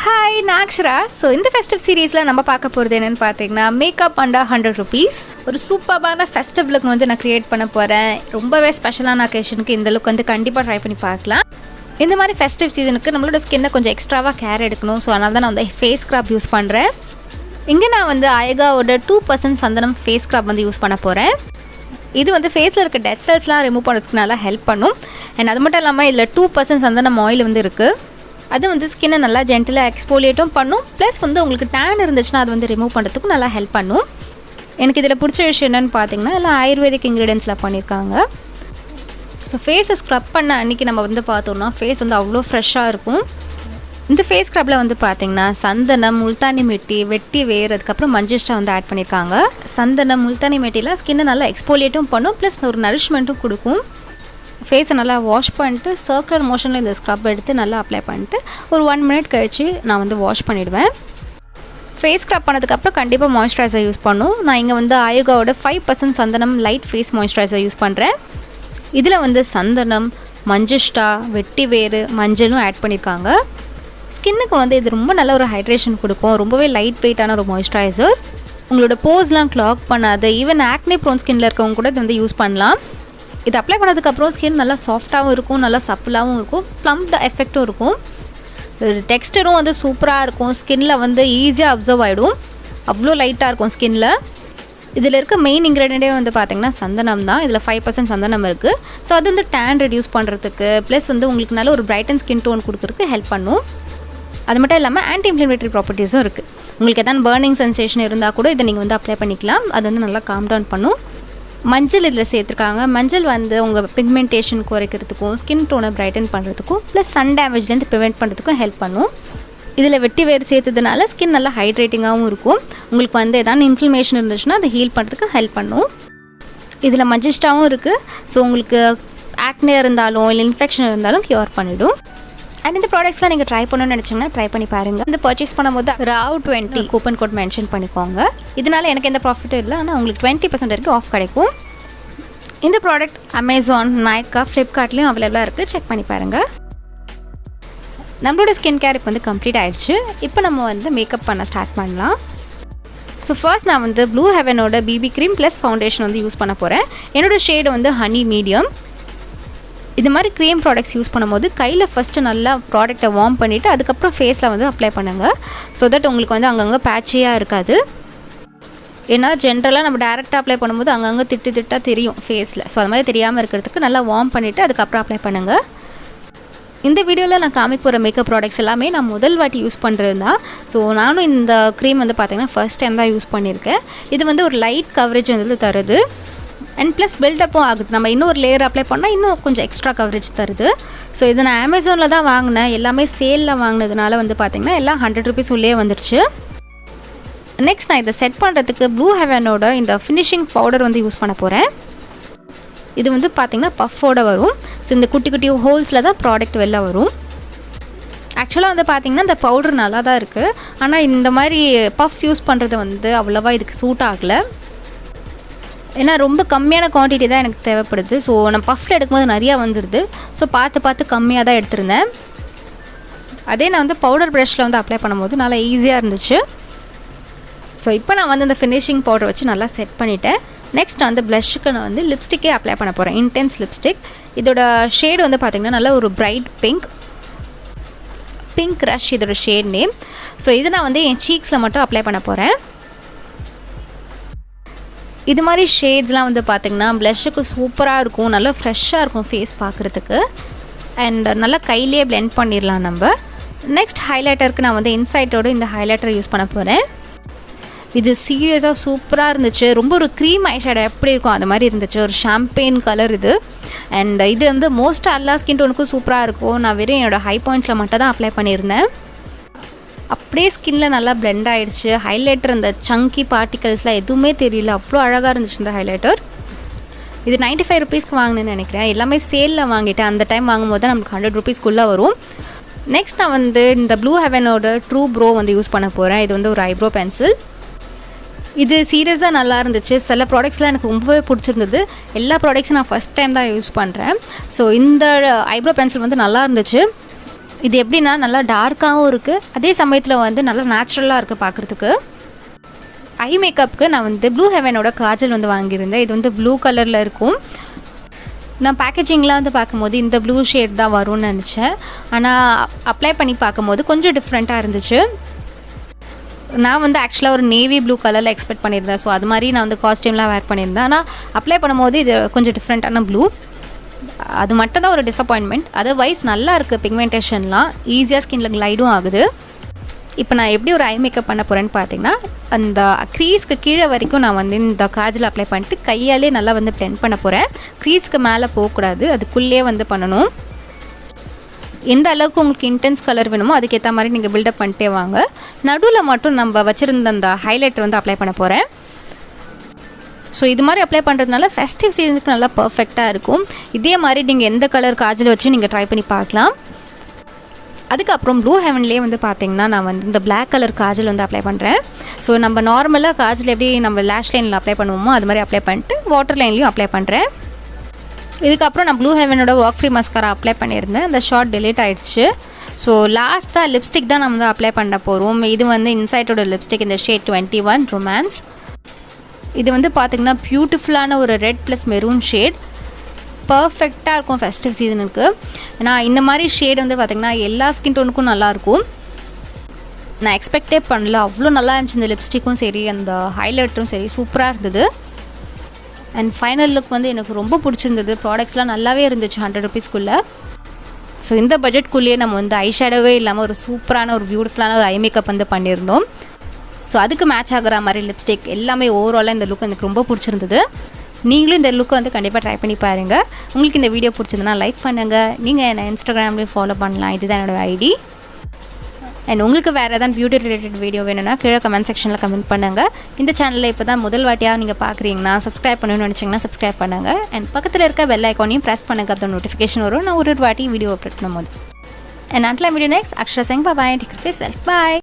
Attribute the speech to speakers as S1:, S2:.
S1: Hi, நான் Akshara. So இந்த festive seriesல நம்ம பார்க்க போறது என்னன்னு பார்த்தீங்கன்னா மேக்கப் under 100 rupees. ஒரு சூப்பரான festive look வந்து நான் கிரியேட் பண்ண போறேன். ரொம்பவே ஸ்பெஷலான அக்கேஷனுக்கு இந்த லுக் வந்து கண்டிப்பா ட்ரை பண்ணி பார்க்கலாம். இந்த மாதிரி festive சீசனுக்கு நம்மளோட ஸ்கின்னை கொஞ்சம் எக்ஸ்ட்ராவா கேர் எடுக்கணும். ஸோ அதனால தான் நான் வந்து ஃபேஸ் ஸ்க்ரப் யூஸ் பண்றேன். இங்க நான் வந்து Ayugaவோட 2% சந்தனம் ஃபேஸ் ஸ்க்ரப் வந்து யூஸ் பண்ண போறேன். இது வந்து ஃபேஸில் இருக்க டெட் செல்ஸ்லாம் ரிமூவ் பண்ணுறதுக்கு நல்லா ஹெல்ப் பண்ணும். அண்ட் அது மட்டும் இல்லாமல் இதில் 2% சந்தனம் ஆயில் வந்து இருக்குது. அது வந்து ஸ்கின்னை நல்லா ஜென்டிலாக எக்ஸ்போலியேட்டும் பண்ணும். ப்ளஸ் வந்து உங்களுக்கு டேன் இருந்துச்சுன்னா அது வந்து ரிமூவ் பண்ணுறதுக்கும் நல்லா ஹெல்ப் பண்ணும். எனக்கு இதில் பிடிச்ச விஷயம் என்னென்னு பார்த்தீங்கன்னா எல்லாம் ஆயுர்வேதிக் இன்க்ரீடியன்ஸில் பண்ணியிருக்காங்க. ஸோ ஃபேஸை ஸ்க்ரப் பண்ண அன்றைக்கி நம்ம வந்து பார்த்தோம்னா ஃபேஸ் வந்து அவ்வளோ ஃப்ரெஷ்ஷாக இருக்கும். இந்த ஃபேஸ் ஸ்க்ரப்பில் வந்து பார்த்தீங்கன்னா சந்தனம், முல்தானி மெட்டி, வெட்டி வேர், அதுக்கப்புறம் மஞ்சிஷ்டா வந்து ஆட் பண்ணியிருக்காங்க. சந்தனம், முல்தானி மெட்டிலாம் ஸ்கின்னை நல்லா எக்ஸ்போலியேட்டும் பண்ணும். ப்ளஸ் ஒரு நரிஷ்மெண்ட்டும் கொடுக்கும். ஃபேஸை நல்லா வாஷ் பண்ணிட்டு சர்க்குலர் மோஷனில் இந்த ஸ்க்ரப் எடுத்து நல்லா அப்ளை பண்ணிட்டு ஒரு 1 மினிட் கழித்து நான் வந்து வாஷ் பண்ணிவிடுவேன். ஃபேஸ் ஸ்க்ரப் பண்ணதுக்கப்புறம் கண்டிப்பாக மாய்ஸ்சரைசர் யூஸ் பண்ணும். நான் இங்கே வந்து ஆயுகாவோட 5% சந்தனம் லைட் ஃபேஸ் மாய்ஸ்சரைசர் யூஸ் பண்ணுறேன். இதில் வந்து சந்தனம், மஞ்சிஷ்டா, வெட்டி வேர், மஞ்சளும் ஆட் பண்ணியிருக்காங்க. ஸ்கின்னுக்கு வந்து இது ரொம்ப நல்ல ஒரு ஹைட்ரேஷன் கொடுக்கும். ரொம்பவே லைட் வெயிட்டான ஒரு மாய்ஸ்சரைசர். உங்களோட போர்ஸ்லாம் கிளாக் பண்ணாது. ஈவன் ஆக்னே ப்ரோன் ஸ்கின்ல இருக்கவங்க கூட இது வந்து யூஸ் பண்ணலாம். இது அப்ளை பண்ணதுக்கப்புறம் ஸ்கின் நல்லா சாஃப்டாகவும் இருக்கும், நல்லா சப்பிளாகவும் இருக்கும், ப்ளம்ப்ட் எஃபெக்டும் இருக்கும். டெக்ஸ்டரும் வந்து சூப்பராக இருக்கும். ஸ்கின்ல வந்து ஈஸியாக அப்சர்வ் ஆகிடும். அவ்வளோ லைட்டாக இருக்கும் ஸ்கின்ல. இதில் இருக்க மெயின் இன்க்ரீடியண்ட்டே வந்து பார்த்தீங்கன்னா சந்தனம் தான். இதில் 5% சந்தனம் இருக்குது. ஸோ அது வந்து டேன் ரெடியூஸ் பண்ணுறதுக்கு ப்ளஸ் வந்து உங்களுக்கு நல்ல ஒரு பிரைட்டன் ஸ்கின் டோன் கொடுக்கறதுக்கு ஹெல்ப் பண்ணும். அது மட்டும் இல்லாமல் ஆன்டி இன்ஃப்ளமேட்டரி ப்ராப்பர்ட்டிஸும் இருக்குது. உங்களுக்கு எதாவது பர்னிங் சென்சேஷன் இருந்தால் கூட இதை நீங்கள் வந்து அப்ளை பண்ணிக்கலாம். அது வந்து நல்லா காம் டவுன் பண்ணும். மஞ்சள் இதில் சேர்த்துருக்காங்க. மஞ்சள் வந்து உங்கள் பிக்மெண்டேஷன் குறைக்கிறதுக்கும் ஸ்கின் டோனை பிரைட்டன் பண்ணுறதுக்கும் ப்ளஸ் சன் டேமேஜ்லேருந்து ப்ரிவெண்ட் பண்ணுறதுக்கும் ஹெல்ப் பண்ணும். இதில் வெட்டி வேறு சேர்த்ததுனால ஸ்கின் நல்லா ஹைட்ரேட்டிங்காகவும் இருக்கும். உங்களுக்கு வந்து எதாவது இன்ஃப்ளமேஷன் இருந்துச்சுன்னா அதை ஹீல் பண்ணுறதுக்கு ஹெல்ப் பண்ணும். இதில் மஞ்சிஷ்டாவும் இருக்குது. ஸோ உங்களுக்கு ஆக்னே இருந்தாலும் இல்லை இன்ஃபெக்ஷன் இருந்தாலும் க்யூர் பண்ணிவிடும். அண்ட் இந்த ப்ராடக்ட்ஸ்லாம் நீங்கள் ட்ரை பண்ணணும்னு நினச்சிங்கன்னா ட்ரை பண்ணி பாருங்கள். இந்த பர்ச்சேஸ் பண்ணும்போது RAW20 கூப்பன் கோட் மென்ஷன் பண்ணிக்கோங்க. இதனால் எனக்கு எந்த ப்ராஃபிட்டும் இல்லை, ஆனால் உங்களுக்கு 20% வரைக்கும் ஆஃப் கிடைக்கும். இந்த ப்ராடக்ட் அமேசான், நைக்கா, ஃப்ளிப்கார்ட்லேயும் அவைலபிளாக இருக்குது. செக் பண்ணி பாருங்கள். நம்மளோட ஸ்கின் கேர் இப்போ வந்து கம்ப்ளீட் ஆகிடுச்சு. இப்போ நம்ம வந்து மேக்கப் பண்ண ஸ்டார்ட் பண்ணலாம். ஸோ ஃபர்ஸ்ட் நான் வந்து ப்ளூ ஹெவனோட பிபி க்ரீம் ப்ளஸ் ஃபவுண்டேஷன் வந்து யூஸ் பண்ண போகிறேன். என்னோடய ஷேடு வந்து ஹனி மீடியம். இது மாதிரி க்ரீம் ப்ராடக்ட்ஸ் யூஸ் பண்ணும்போது கையில் ஃபஸ்ட்டு நல்லா ப்ராடக்டை வார்ம் பண்ணிவிட்டு அதுக்கப்புறம் ஃபேஸில் வந்து அப்ளை பண்ணுங்கள். ஸோ தட் உங்களுக்கு வந்து அங்கங்கே பேட்சியாக இருக்காது. ஏன்னா ஜென்ரலாக நம்ம டேரெக்டாக அப்ளை பண்ணும்போது அங்கங்கே திட்டாக தெரியும் ஃபேஸில். ஸோ அது மாதிரி தெரியாமல் இருக்கிறதுக்கு நல்லா வார்ம் பண்ணிவிட்டு அதுக்கப்புறம் அப்ளை பண்ணுங்கள். இந்த வீடியோவில் நான் காமிக்க போகிற மேக்கப் ப்ராடக்ட்ஸ் எல்லாமே நான் முதல் வாட்டி யூஸ் பண்ணுறது தான். ஸோ நானும் இந்த க்ரீம் வந்து பார்த்திங்கன்னா ஃபர்ஸ்ட் டைம் தான் யூஸ் பண்ணியிருக்கேன். இது வந்து ஒரு லைட் கவரேஜ் வந்து தருது. அண்ட் ப்ளஸ் பில்டப்பும் ஆகுது. நம்ம இன்னும் ஒரு லேயர் அப்ளை பண்ணால் இன்னும் கொஞ்சம் எக்ஸ்ட்ரா கவரேஜ் தருது. ஸோ இதை நான் அமேசானில் தான் வாங்கினேன். எல்லாமே சேலில் வாங்கினதுனால வந்து பார்த்திங்கன்னா எல்லாம் 100 rupees உள்ளே வந்துடுச்சு. நெக்ஸ்ட் நான் இதை செட் பண்ணுறதுக்கு ப்ளூ ஹெவனோட இந்த ஃபினிஷிங் பவுடர் வந்து யூஸ் பண்ண போகிறேன். இது வந்து பார்த்திங்கன்னா பஃபோட வரும். ஸோ இந்த குட்டி குட்டி ஹோல்ஸில் தான் ப்ராடக்ட் வெளில வரும். ஆக்சுவலாக வந்து பார்த்திங்கன்னா இந்த பவுடர் நல்லா தான் இருக்குது. ஆனால் இந்த மாதிரி பஃப் யூஸ் பண்ணுறது வந்து அவ்வளோவா இதுக்கு சூட் ஆகலை. ஏன்னா ரொம்ப கம்மியான குவான்டிட்டி தான் எனக்கு தேவைப்படுது. ஸோ நான் பஃப்பில் எடுக்கும்போது நிறையா வந்துடுது. ஸோ பார்த்து கம்மியாக தான் எடுத்திருந்தேன். அதே நான் வந்து பவுடர் ப்ரஷில் வந்து அப்ளை பண்ணும்போது நல்லா ஈஸியாக இருந்துச்சு. ஸோ இப்போ நான் வந்து இந்த ஃபினிஷிங் பவுடர் வச்சு நல்லா செட் பண்ணிவிட்டேன். நெக்ஸ்ட் வந்து ப்ளஷ்ஷுக்கு நான் வந்து லிப்ஸ்டிக்கே அப்ளை பண்ண போகிறேன். Intense lipstick. இதோட ஷேடு வந்து பார்த்திங்கன்னா நல்ல ஒரு பிரைட் பிங்க் ரஷ் இதோட ஷேட் நேம். ஸோ இது நான் வந்து என் சீக்ஸில் மட்டும் அப்ளை பண்ண போகிறேன். இது மாதிரி ஷேட்ஸ்லாம் வந்து பார்த்திங்கன்னா ப்ளஷ்ஷுக்கு சூப்பராக இருக்கும். நல்லா ஃப்ரெஷ்ஷாக இருக்கும் ஃபேஸ் பார்க்குறதுக்கு. அண்ட் நல்லா கையிலே பிளெண்ட் பண்ணிடலாம் நம்ம. நெக்ஸ்ட் ஹைலைட்டருக்கு நான் வந்து இன்சைட்டோடு இந்த ஹைலைட்டர் யூஸ் பண்ண போகிறேன். இது சீரியஸாக சூப்பராக இருந்துச்சு. ரொம்ப ஒரு க்ரீம் ஐஷேடோ எப்படி இருக்கும் அது மாதிரி இருந்துச்சு. ஒரு ஷாம்பெயின் கலர் இது. அண்ட் இது வந்து மோஸ்ட்டாக எல்லா ஸ்கின் டோனுக்கும் சூப்பராக இருக்கும். நான் வெறும் என்னோடய ஹை பாயிண்ட்ஸில் மட்டும் தான் அப்ளை பண்ணியிருந்தேன். அப்படியே ஸ்கின்ல நல்லா பிளெண்ட் ஆகிடுச்சு. ஹைலைட்டர் இந்த சங்கி பார்ட்டிகல்ஸ்லாம் எதுவுமே தெரியல. அவ்வளோ அழகாக இருந்துச்சு இந்த ஹைலைட்டர். இது 95 rupeesக்கு வாங்கினேன்னு நினைக்கிறேன். எல்லாமே சேலில் வாங்கிட்டேன். அந்த டைம் வாங்கும்போது தான் நமக்கு 100 rupeesக்குள்ளே வரும். நெக்ஸ்ட் நான் வந்து இந்த ப்ளூ ஹெவனோட ட்ரூ ப்ரோ வந்து யூஸ் பண்ண போகிறேன். இது வந்து ஒரு ஐப்ரோ பென்சில். இது சீரியஸாக நல்லா இருந்துச்சு. சில ப்ராடக்ட்ஸ்லாம் எனக்கு ரொம்பவே பிடிச்சிருந்தது. எல்லா ப்ராடக்ட்ஸும் நான் ஃபஸ்ட் டைம் தான் யூஸ் பண்ணுறேன். ஸோ இந்த ஐப்ரோ பென்சில் வந்து நல்லா இருந்துச்சு. இது எப்படின்னா நல்லா டார்க்காகவும் இருக்குது, அதே சமயத்தில் வந்து நல்லா நேச்சுரலாக இருக்குது பார்க்குறதுக்கு. ஐ மேக்கப்புக்கு நான் வந்து ப்ளூ ஹெவனோட காஜல் வந்து வாங்கியிருந்தேன். இது வந்து ப்ளூ கலரில் இருக்கும். நான் பேக்கேஜிங்லாம் வந்து பார்க்கும்போது இந்த ப்ளூ ஷேட் தான் வரும்னு நினச்சேன். ஆனால் அப்ளை பண்ணி பார்க்கும்போது கொஞ்சம் டிஃப்ரெண்ட்டாக இருந்துச்சு. நான் வந்து ஆக்சுவலாக ஒரு நேவி ப்ளூ கலரில் எக்ஸ்பெக்ட் பண்ணியிருந்தேன். ஸோ அது மாதிரி நான் வந்து காஸ்டியூம்லாம் வேர் பண்ணியிருந்தேன். ஆனால் அப்ளை பண்ணும்போது இது கொஞ்சம் டிஃப்ரெண்ட்டான ப்ளூ. அது மட்டும் தான் ஒரு டிசப்பாயின்மெண்ட். அதர்வைஸ் நல்லா இருக்குது. பிக்மெண்டேஷன்லாம் ஈஸியாக ஸ்கின்ல க்ளைடும் ஆகுது. இப்போ நான் எப்படி ஒரு ஐ மேக்கப் பண்ண போகிறேன்னு பார்த்தீங்கன்னா, அந்த க்ரீஸ்க்கு கீழே வரைக்கும் நான் வந்து இந்த காஜல் அப்ளை பண்ணிட்டு கையாலே நல்லா வந்து பிளெண்ட் பண்ண போகிறேன். க்ரீஸ்க்கு மேலே போகக்கூடாது, அதுக்குள்ளேயே வந்து பண்ணணும். எந்த அளவுக்கு உங்களுக்கு இன்டென்ஸ் கலர் வேணுமோ அதுக்கேற்ற மாதிரி நீங்கள் பில்டப் பண்ணிட்டே வாங்க. நடுவில் மட்டும் நம்ம வச்சுருந்த அந்த ஹைலைட்டர் வந்து அப்ளை பண்ண போகிறேன். ஸோ இது மாதிரி அப்ளை பண்ணுறதுனால ஃபெஸ்டிவ் சீசனுக்கு நல்லா பர்ஃபெக்டாக இருக்கும். இதே மாதிரி நீங்கள் எந்த கலர் காஜல் வச்சு நீங்கள் ட்ரை பண்ணி பார்க்கலாம். அதுக்கப்புறம் ப்ளூ ஹெவன்லேயே வந்து பார்த்தீங்கன்னா நான் வந்து இந்த பிளாக் கலர் காஜல் வந்து அப்ளை பண்ணுறேன். ஸோ நம்ம நார்மலாக காஜல் எப்படி நம்ம லேஷ் லைனில் அப்ளை பண்ணுவோமோ அது மாதிரி அப்ளை பண்ணிட்டு வாட்டர் லைன்லேயும் அப்ளை பண்ணுறேன். இதுக்கப்புறம் நான் ப்ளூ ஹெவனோட ஒர்க் ஃப்ரீ மஸ்காரா அப்ளை பண்ணியிருந்தேன். அந்த ஷார்ட் டிலீட் ஆகிடுச்சு. ஸோ லாஸ்ட்டாக லிப்ஸ்டிக் தான் நம்ம வந்து அப்ளை பண்ண போகிறோம். இது வந்து இன்சைட்டோட லிப்ஸ்டிக், இந்த ஷேட் 21 ரொமான்ஸ். இது வந்து பார்த்திங்கன்னா பியூட்டிஃபுல்லான ஒரு ரெட் ப்ளஸ் மெரூன் ஷேட். பர்ஃபெக்டாக இருக்கும் ஃபெஸ்டிவ் சீசனுக்கு. ஏன்னா இந்த மாதிரி ஷேட் வந்து பார்த்திங்கன்னா எல்லா ஸ்கின் டோனுக்கும் நல்லாயிருக்கும். நான் எக்ஸ்பெக்டே பண்ணல, அவ்வளோ நல்லா இருந்துச்சு. இந்த லிப்ஸ்டிக்கும் சரி, அந்த ஹைலைட்டரும் சரி, சூப்பராக இருந்தது. அண்ட் ஃபைனல் லுக் வந்து எனக்கு ரொம்ப பிடிச்சிருந்தது. ப்ராடக்ட்ஸ்லாம் நல்லாவே இருந்துச்சு 100 ருபீஸ்க்குள்ளே. ஸோ இந்த பட்ஜெட்குள்ளேயே நம்ம வந்து ஐ ஷேடோவே இல்லாமல் ஒரு சூப்பரான ஒரு பியூட்டிஃபுல்லான ஒரு ஐ மேக்கப் வந்து பண்ணியிருந்தோம். ஸோ அதுக்கு மேட்ச் ஆகிற மாதிரி லிப்ஸ்டிக் எல்லாமே ஓவராலாக இந்த லுக் எனக்கு ரொம்ப பிடிச்சிருந்தது. நீங்களும் இந்த லுக்கை வந்து கண்டிப்பாக ட்ரை பண்ணி பாருங்கள். உங்களுக்கு இந்த வீடியோ பிடிச்சிருந்தனா லைக் பண்ணுங்கள். நீங்கள் என்னை இன்ஸ்டாகிராம்லேயும் ஃபாலோ பண்ணலாம். இதுதான் என்னோடய ஐடி. அண்ட் உங்களுக்கு வேறு ஏதாவது பியூட்டி ரிலேட்டட் வீடியோ வேணும்னா கீழே கமெண்ட் செக்ஷனில் கமெண்ட் பண்ணுங்கள். இந்த சேனலில் இப்போ தான் முதல் வாட்டியாக நீங்கள் பார்க்குறீங்கன்னா சப்ஸ்கிரைப் பண்ணணும்னு நினச்சிங்கன்னா சப்ஸ்கிரைப் பண்ணுங்கள். அண்ட் பக்கத்தில் இருக்க பெல் ஐக்கானையும் ப்ரெஸ் பண்ணுங்கள். அப்போ நோட்டிஃபிகேஷன் வரும் நான் ஒரு வாட்டி வீடியோ அப்லோட் பண்ணும்போது. And until video next Akshara saying bye bye. Take care of yourself. Bye.